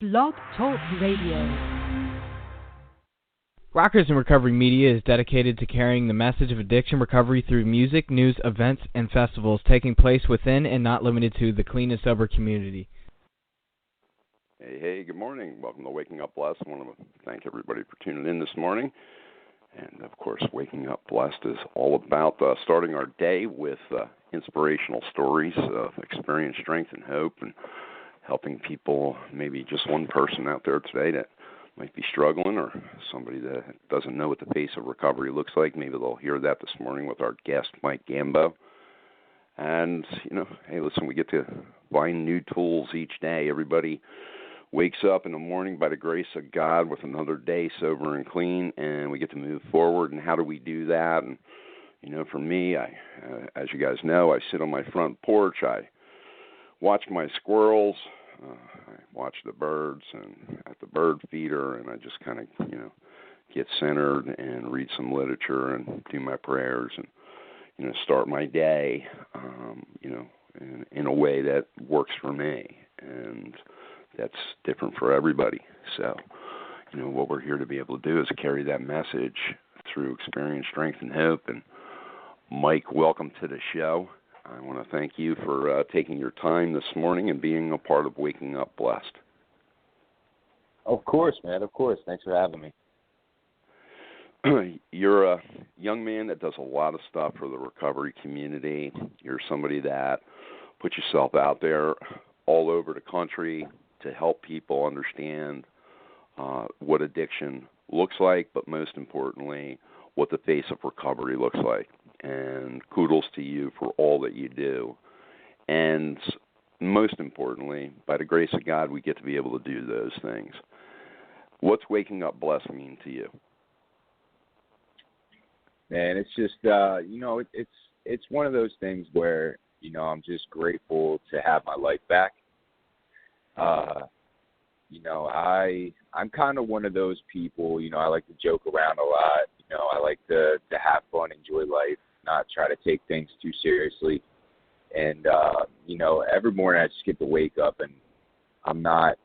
Blog Talk Radio. Rockers in Recovery Media is dedicated to carrying the message of addiction recovery through music, news, events, and festivals taking place within and not limited to the clean and sober community. Hey, good morning. Welcome to Waking Up Blessed. I want to thank everybody for tuning in this morning. And, of course, Waking Up Blessed is all about starting our day with inspirational stories of experience, strength, and hope, and helping people, maybe just one person out there today that might be struggling, or somebody that doesn't know what the pace of recovery looks like. Maybe they'll hear that this morning with our guest, Mike Gambo. And, hey, listen, we get to find new tools each day. Everybody wakes up in the morning by the grace of God with another day sober and clean, and we get to move forward. And how do we do that? And, for me, as you guys know, I sit on my front porch. I watch my squirrels. I watch the birds and at the bird feeder, and I just kind of, get centered and read some literature and do my prayers and, start my day, in a way that works for me. And that's different for everybody. So, what we're here to be able to do is carry that message through experience, strength, and hope. And Mike, welcome to the show. I want to thank you for taking your time this morning and being a part of Waking Up Blessed. Of course, man. Of course. Thanks for having me. You're a young man that does a lot of stuff for the recovery community. You're somebody that puts yourself out there all over the country to help people understand what addiction looks like, but most importantly, what the face of recovery looks like. And kudos to you for all that you do. And most importantly, by the grace of God, we get to be able to do those things. What's Waking Up Blessed mean to you? Man, it's just, it's one of those things where, I'm just grateful to have my life back. I'm kind of one of those people, I like to joke around a lot. I like to have fun, enjoy life, not try to take things too seriously. And, every morning I just get to wake up and I'm not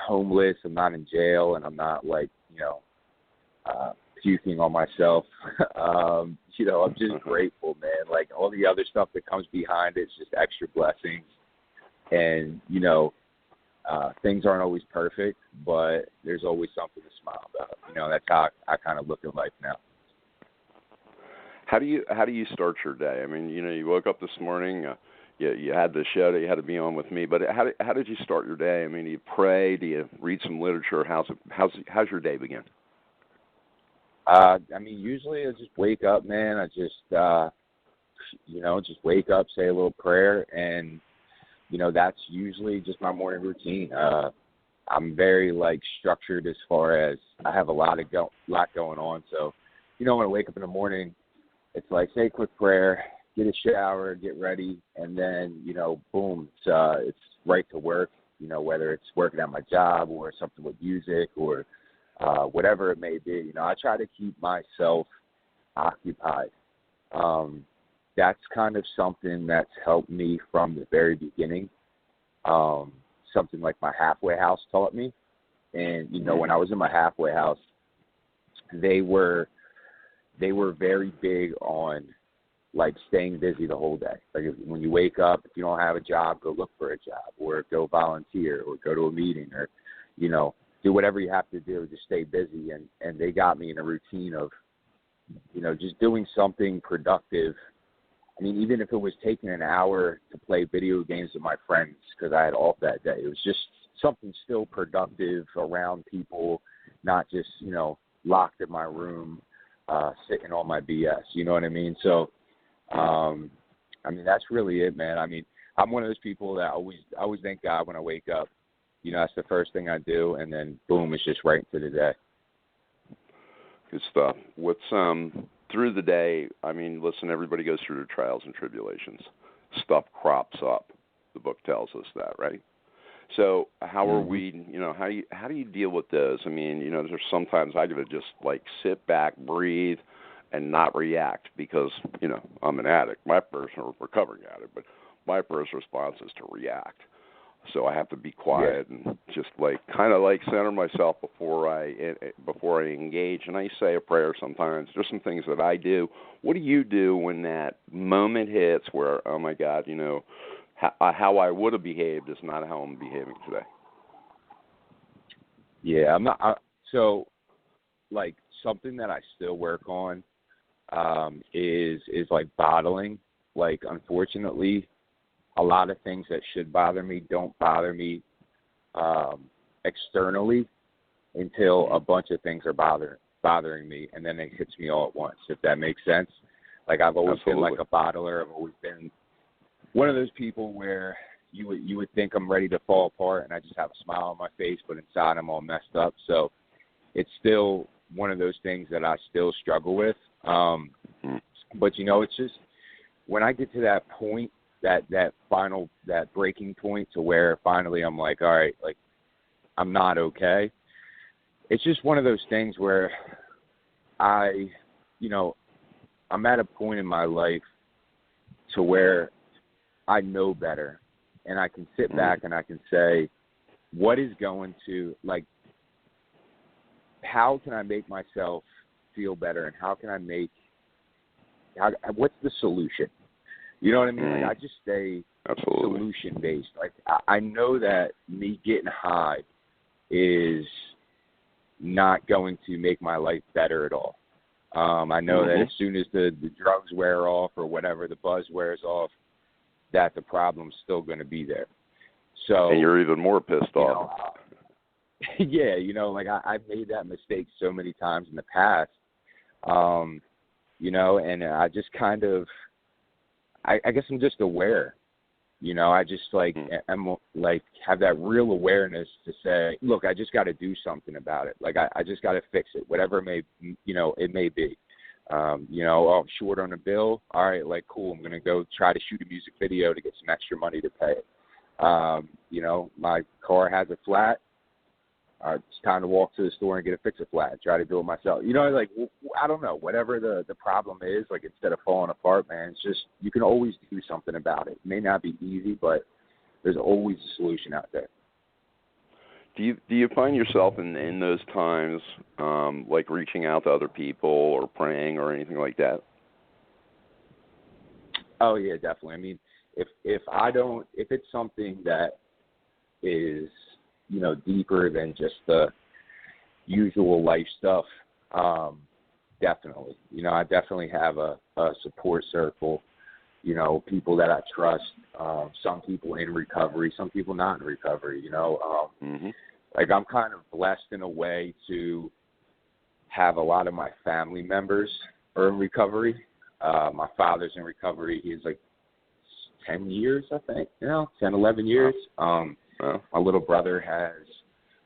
homeless, I'm not in jail, and I'm not puking on myself. I'm just grateful, man. Like all the other stuff that comes behind it's just extra blessings. And, things aren't always perfect, but there's always something to smile about. That's how I kind of look at life now. How do you start your day? I mean, you woke up this morning, you had the show that you had to be on with me, but how did you start your day? I mean, do you pray? Do you read some literature? How's your day begin? Usually I just wake up, man. I just, just wake up, say a little prayer, and that's usually just my morning routine. I'm very structured as far as I have a lot going on. So, when I wake up in the morning, it's say a quick prayer, get a shower, get ready, and then, boom, it's right to work, whether it's working at my job or something with music or whatever it may be. I try to keep myself occupied. That's kind of something that's helped me from the very beginning. Something like my halfway house taught me. And, when I was in my halfway house, they were very big on, staying busy the whole day. When you wake up, if you don't have a job, go look for a job or go volunteer or go to a meeting or, do whatever you have to do to stay busy. And they got me in a routine of, just doing something productive. I mean, even if it was taking an hour to play video games with my friends because I had off that day, it was just something still productive around people, not just, locked in my room, sitting on my BS. You know what I mean? So, that's really it, man. I'm one of those people that always thank God when I wake up. That's the first thing I do, and then, boom, it's just right into the day. Good stuff. What's through the day, listen, everybody goes through their trials and tribulations. Stuff crops up. The book tells us that, right? So how are we, how do you deal with those? There's sometimes I got to just sit back, breathe, and not react because, I'm an addict. My personal recovering addict, but my first response is to react. So I have to be quiet and just kind of center myself before I engage. And I say a prayer sometimes. There's some things that I do. What do you do when that moment hits where, oh my God, how I would have behaved is not how I'm behaving today? Yeah, I'm not. So something that I still work on is bottling. Unfortunately, a lot of things that should bother me don't bother me externally until a bunch of things are bothering me, and then it hits me all at once, if that makes sense. I've always Absolutely. been a bottler. I've always been one of those people where you would think I'm ready to fall apart, and I just have a smile on my face, but inside I'm all messed up. So it's still one of those things that I still struggle with. But, it's just when I get to that point, that final breaking point to where finally I'm all right, I'm not okay. It's just one of those things where I'm at a point in my life to where I know better, and I can sit back and I can say, what is going to, how can I make myself feel better, and what's the solution? You know what I mean? I just stay solution-based. I know that me getting high is not going to make my life better at all. I know that as soon as the drugs wear off or whatever, the buzz wears off, that the problem's still going to be there. So, and you're even more pissed off. Yeah, I've made that mistake so many times in the past, and I just kind of, I guess I'm just aware, I just I'm have that real awareness to say, look, I just got to do something about it. I just got to fix it, whatever it may be. I'm short on a bill. All right, cool. I'm going to go try to shoot a music video to get some extra money to pay it. My car has a flat. It's time to walk to the store and get a fix-a-flat. Try to do it myself. I don't know. Whatever the problem is, instead of falling apart, man, it's just you can always do something about it. It may not be easy, but there's always a solution out there. Do you find yourself in those times reaching out to other people or praying or anything like that? Oh yeah, definitely. I mean, if it's something that is deeper than just the usual life stuff, definitely. I definitely have a support circle. People that I trust. Some people in recovery, some people not in recovery. I'm kind of blessed in a way to have a lot of my family members are in recovery. My father's in recovery. He's 10 years, I think, 10, 11 years. My little brother has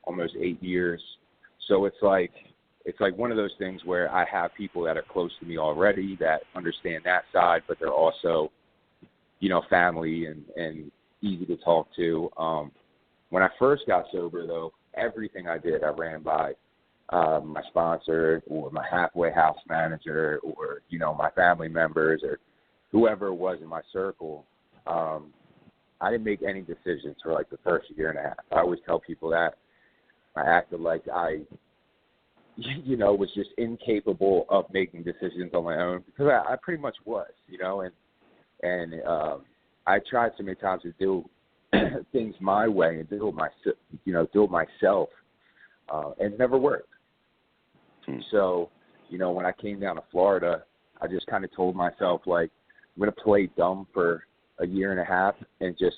almost 8 years. So it's one of those things where I have people that are close to me already that understand that side, but they're also, family and easy to talk to. When I first got sober, though, everything I did, I ran by my sponsor or my halfway house manager or, my family members or whoever it was in my circle. I didn't make any decisions for the first year and a half. I always tell people that I acted like I, was just incapable of making decisions on my own because I pretty much was, and I tried so many times to do things my way and do it myself, and it never worked. So, when I came down to Florida, I just kind of told myself I'm going to play dumb for a year and a half and just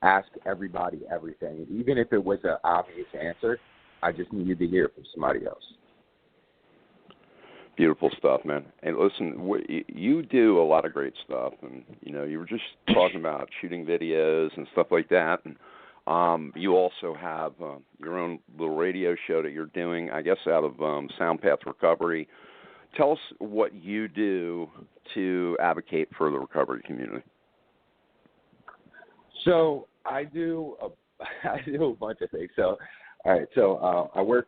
ask everybody everything. And even if it was an obvious answer, I just needed to hear from somebody else. Beautiful stuff, man. And listen, you do a lot of great stuff. And, you were just talking about shooting videos and stuff like that. And you also have your own little radio show that you're doing, I guess, out of Soundpath Recovery. Tell us what you do to advocate for the recovery community. So I do a bunch of things. So, all right. So I work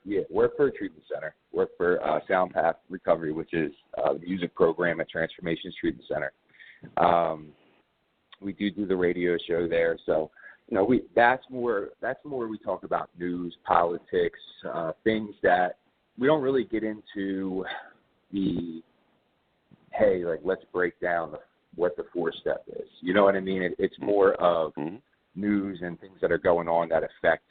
for a treatment center. Work for Soundpath Recovery, which is the music program at Transformations Treatment Center. We do the radio show there. So, that's more we talk about news, politics, things that we don't really get into the, hey, like, let's break down what the 4-step is. You know what I mean? It's more of news and things that are going on that affect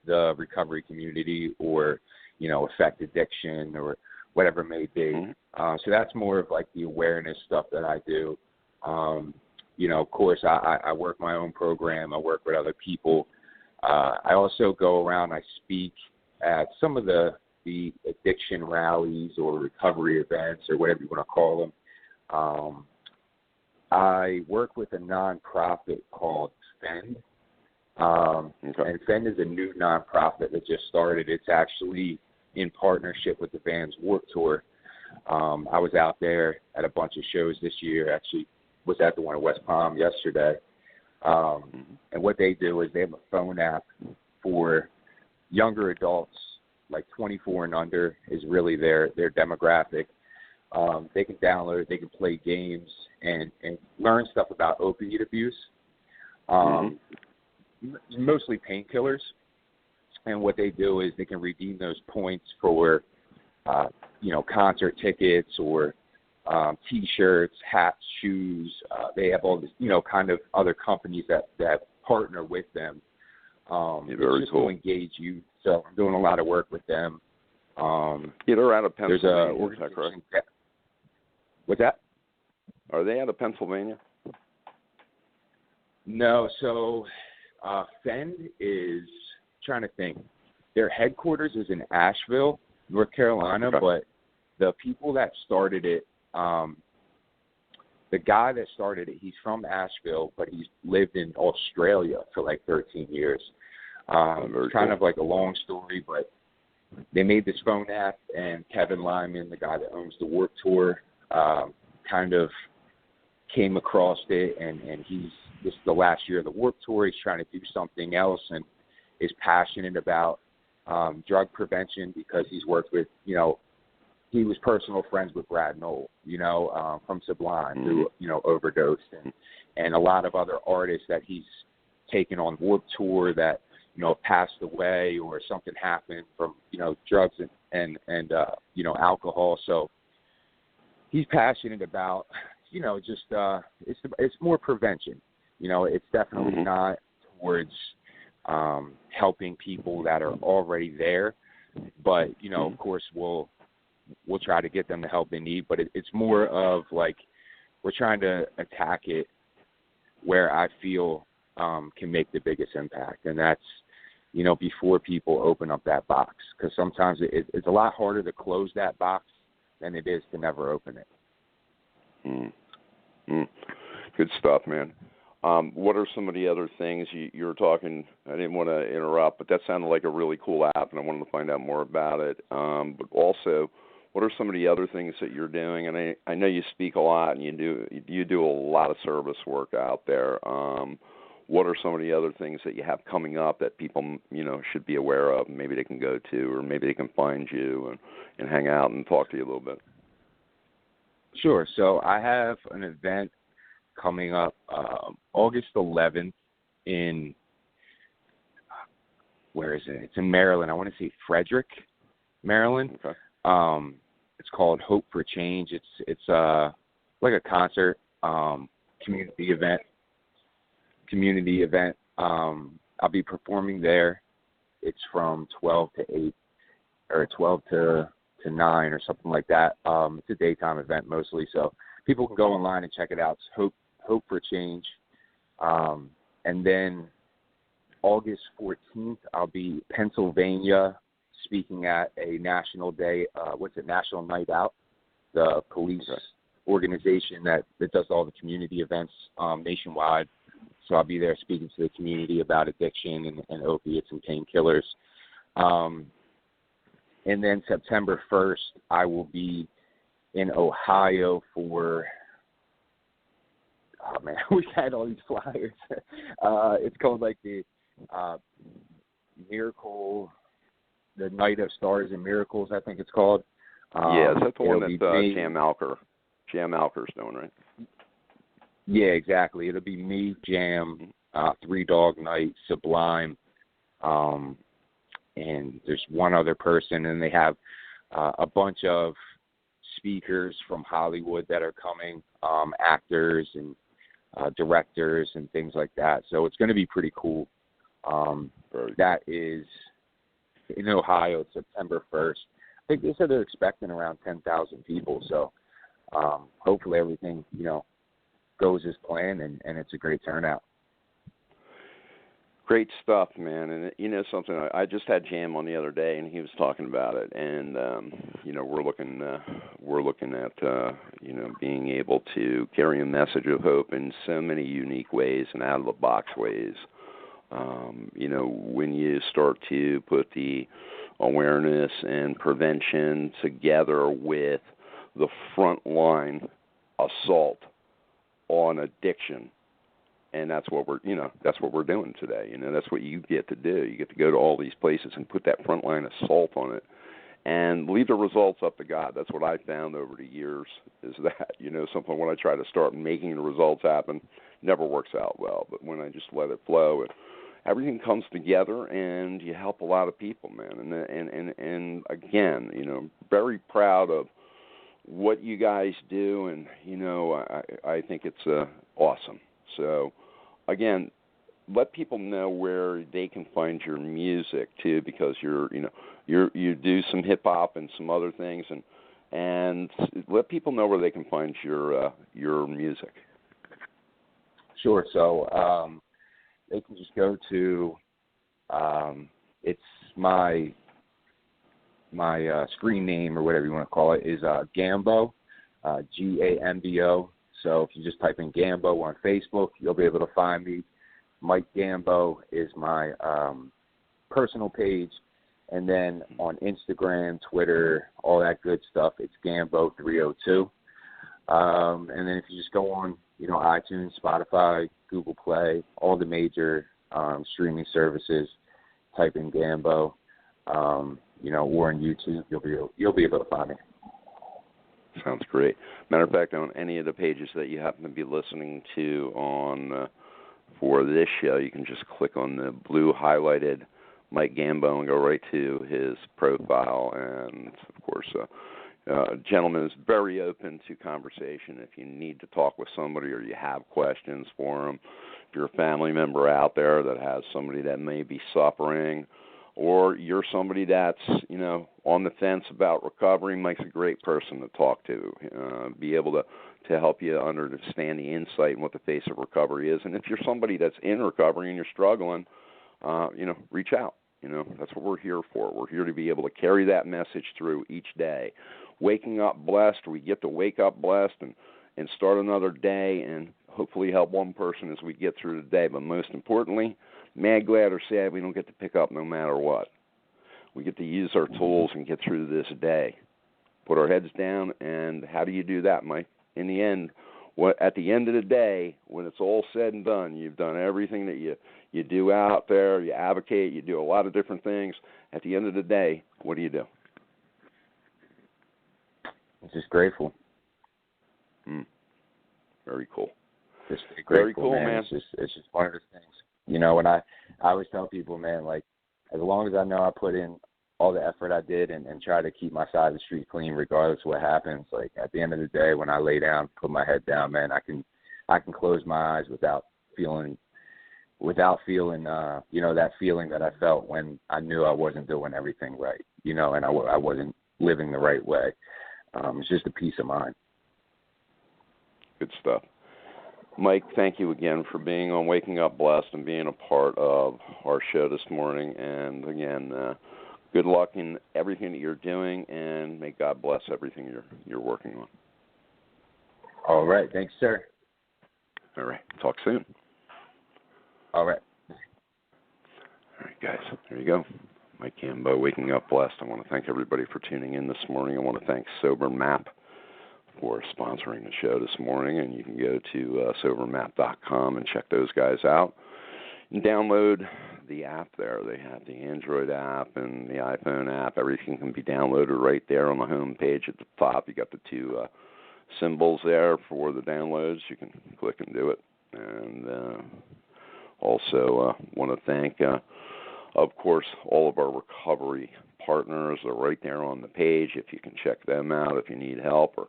the recovery community or, affect addiction or whatever it may be. So that's more of like the awareness stuff that I do. Of course, I work my own program. I work with other people. I also go around, I speak at some of the addiction rallies or recovery events or whatever you want to call them. I work with a nonprofit called FEND. And FEND is a new nonprofit that just started. It's actually in partnership with the band's Warped Tour. I was out there at a bunch of shows this year. Actually, was at the one in West Palm yesterday. And what they do is they have a phone app for younger adults, like 24 and under is really their demographic. They can download, they can play games and learn stuff about opiate abuse, mostly painkillers. And what they do is they can redeem those points for, concert tickets or T-shirts, hats, shoes. They have all this, kind of other companies that partner with them. Very just cool. to engage you. So I'm doing a lot of work with them. They're out of Pennsylvania. There's a is that correct? What's that? Are they out of Pennsylvania? No. So FEND is, trying to think. Their headquarters is in Asheville, North Carolina, but the people that started it, the guy that started it, he's from Asheville, but he's lived in Australia for like 13 years. It's kind of like a long story, but they made this phone app, and Kevin Lyman, the guy that owns the Warped Tour, kind of came across it, and this is the last year of the Warped Tour. He's trying to do something else and is passionate about drug prevention because he's worked with, he was personal friends with Brad Knoll, from Sublime, who, overdosed, and a lot of other artists that he's taken on Warped Tour that, passed away or something happened from, drugs and alcohol. So he's passionate about, it's more prevention. It's definitely not towards helping people that are already there, but of course we'll try to get them the help they need. But it's more of like we're trying to attack it where I feel can make the biggest impact, and that's before people open up that box, because sometimes it's a lot harder to close that box than it is to never open it. Good stuff, man. What are some of the other things you were talking? I didn't want to interrupt, but that sounded like a really cool app, and I wanted to find out more about it. But also, what are some of the other things that you're doing? And I know you speak a lot, and you do a lot of service work out there. What are some of the other things that you have coming up that people should be aware of? Maybe they can go to, or maybe they can find you and hang out and talk to you a little bit. Sure. So I have an event coming up August 11th in, where is it? It's in Maryland. I want to say Frederick, Maryland. Okay. It's called Hope for Change. It's like a concert, community event. I'll be performing there. It's from 12 to 8 or 12 to 9 or something like that. It's a daytime event mostly, so people can go online and check it out. It's Hope for Change. And then August 14th, I'll be Pennsylvania speaking at a national day, National Night Out, the police organization that does all the community events nationwide. So I'll be there speaking to the community about addiction and opiates and painkillers. And then September 1st, I will be in Ohio for, oh man, we had all these flyers. It's called like the Miracle, the Night of Stars and Miracles, I think it's called. Is that the one that Jam Alker's doing, right? Yeah, exactly. It'll be me, Jam, Three Dog Night, Sublime, and there's one other person, and they have a bunch of speakers from Hollywood that are coming, actors and directors and things like that. So it's going to be pretty cool. That is in Ohio, September 1st. I think they said they're expecting around 10,000 people. So hopefully everything, goes as planned, and it's a great turnout. Great stuff, man. And something, I just had Jam on the other day, and he was talking about it. And we're looking at being able to carry a message of hope in so many unique ways and out of the box ways. When you start to put the awareness and prevention together with the frontline assault on addiction. And that's what we're doing today. That's what you get to do. You get to go to all these places and put that frontline assault on it, and leave the results up to God. That's what I found over the years. Is that something when I try to start making the results happen, never works out well. But when I just let it flow, everything comes together, and you help a lot of people, man. And again, very proud of what you guys do, and I think it's awesome. So, again, let people know where they can find your music too, because you do some hip hop and some other things, and let people know where they can find your music. Sure. So they can just go to it's my screen name, or whatever you want to call it, is Gambo, Gambo. So if you just type in Gambo on Facebook, you'll be able to find me. Mike Gambo is my personal page. And then on Instagram, Twitter, all that good stuff, it's Gambo302. And then if you just go on, iTunes, Spotify, Google Play, all the major streaming services, type in Gambo, or on YouTube, you'll be able to find me. Sounds great. Matter of fact, on any of the pages that you happen to be listening to on for this show, you can just click on the blue highlighted Mike Gambo and go right to his profile. And, of course, gentleman is very open to conversation. If you need to talk with somebody or you have questions for him, if you're a family member out there that has somebody that may be suffering, or you're somebody that's, on the fence about recovery, Mike's a great person to talk to, be able to help you understand the insight and what the face of recovery is. And if you're somebody that's in recovery and you're struggling, reach out. That's what we're here for. We're here to be able to carry that message through each day. Waking up blessed, we get to wake up blessed and start another day and hopefully help one person as we get through the day. But most importantly, mad, glad, or sad, we don't get to pick up no matter what. We get to use our tools and get through this day. Put our heads down, and how do you do that, Mike? In the end, at the end of the day, when it's all said and done, you've done everything that you do out there, you advocate, you do a lot of different things. At the end of the day, what do you do? I'm just grateful. Very cool. Just grateful, very cool, man. It's just one of those things. And I always tell people, man, like, as long as I know I put in all the effort I did and try to keep my side of the street clean regardless of what happens, like, at the end of the day, when I lay down, put my head down, man, I can close my eyes without feeling that feeling that I felt when I knew I wasn't doing everything right, and I wasn't living the right way. It's just a peace of mind. Good stuff. Mike, thank you again for being on Waking Up Blessed and being a part of our show this morning. And again, good luck in everything that you're doing, and may God bless everything you're working on. All right. Thanks, sir. All right. Talk soon. All right. All right, guys. There you go. Mike Gambo, Waking Up Blessed. I want to thank everybody for tuning in this morning. I want to thank Sober Map for sponsoring the show this morning, and you can go to sobermap.com and check those guys out and download the app there. They have the Android app and the iPhone app. Everything can be downloaded right there on the home page at the top. You got the two symbols there for the downloads. You can click and do it. And Also, want to thank, of course, all of our recovery partners. They're right there on the page. If you can check them out, if you need help or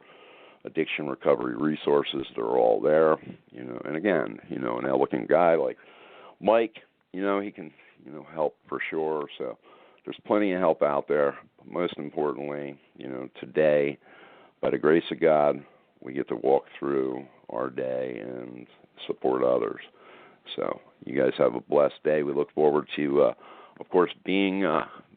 addiction recovery resources, they're all there. And again, an elegant guy like Mike, he can, help for sure. So there's plenty of help out there. But most importantly, today, by the grace of God, we get to walk through our day and support others. So you guys have a blessed day. We look forward to, of course, being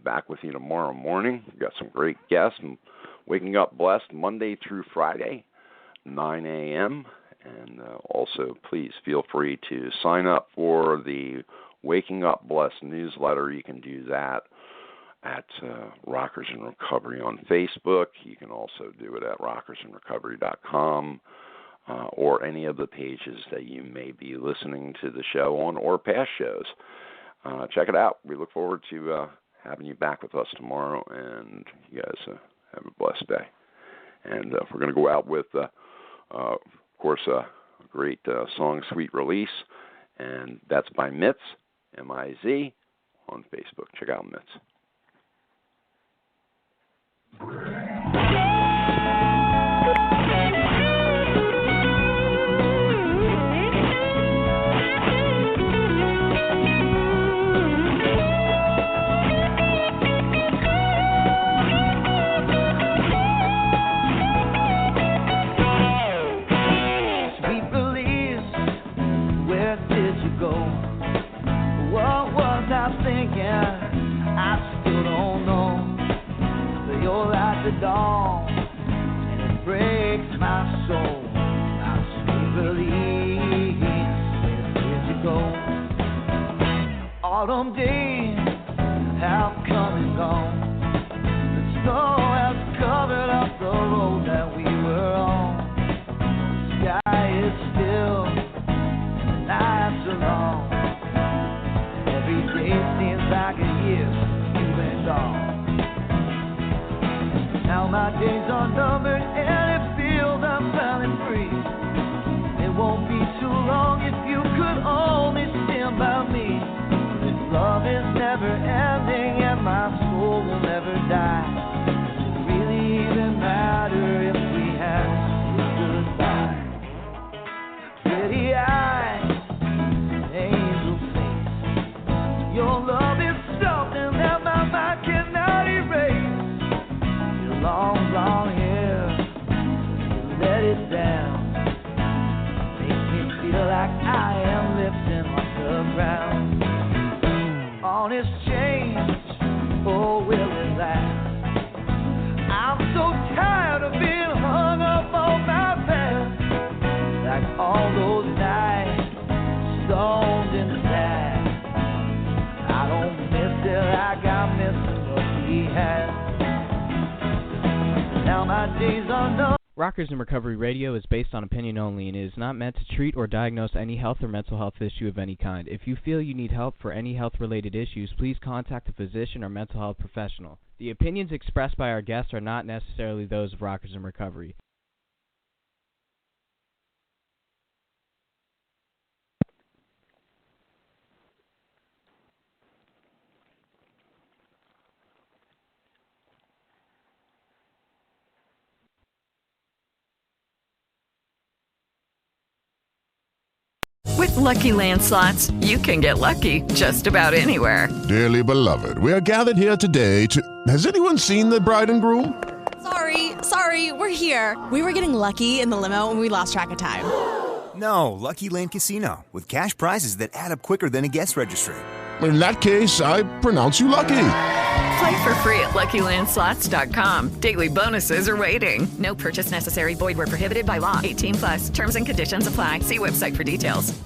back with you tomorrow morning. We've got some great guests. And Waking Up Blessed Monday through Friday, 9 a.m. And also, please feel free to sign up for the Waking Up Blessed newsletter. You can do that at Rockers in Recovery on Facebook. You can also do it at rockersinrecovery.com or any of the pages that you may be listening to the show on or past shows. Check it out. We look forward to having you back with us tomorrow, and you guys have a blessed day. And we're going to go out with, of course, a great song, Sweet Release, and that's by Mitz, M-I-Z, on Facebook. Check out Mitz. Dawn, and it breaks my soul. My sweet release, where did you go? Autumn days have come and gone. The snow has covered up the road that we were on. The sky is still, and the nights are long. Every day seems like a year since you've been gone. Now my days are numbered and it feels I'm finally free. It won't be too long if you could only stand by me. This love is never ending and my soul will never die. Does it really even matter if we had goodbye? Pretty eyes, angel face. Your love is something that my mind cannot erase. Long hair, you let it down. Makes me feel like I am lifting off the ground. Honest change, oh, will it last? I'm so tired of being hung up on my past. Like all those nights, stoned and sad. I don't miss it like I'm missing what we had. Now my days are no. Rockers in Recovery Radio is based on opinion only and is not meant to treat or diagnose any health or mental health issue of any kind. If you feel you need help for any health-related issues, please contact a physician or mental health professional. The opinions expressed by our guests are not necessarily those of Rockers in Recovery. With Lucky Land Slots, you can get lucky just about anywhere. Dearly beloved, we are gathered here today to... Has anyone seen the bride and groom? Sorry, we're here. We were getting lucky in the limo and we lost track of time. No, Lucky Land Casino, with cash prizes that add up quicker than a guest registry. In that case, I pronounce you lucky. Play for free at LuckyLandSlots.com. Daily bonuses are waiting. No purchase necessary. Void where prohibited by law. 18+. Terms and conditions apply. See website for details.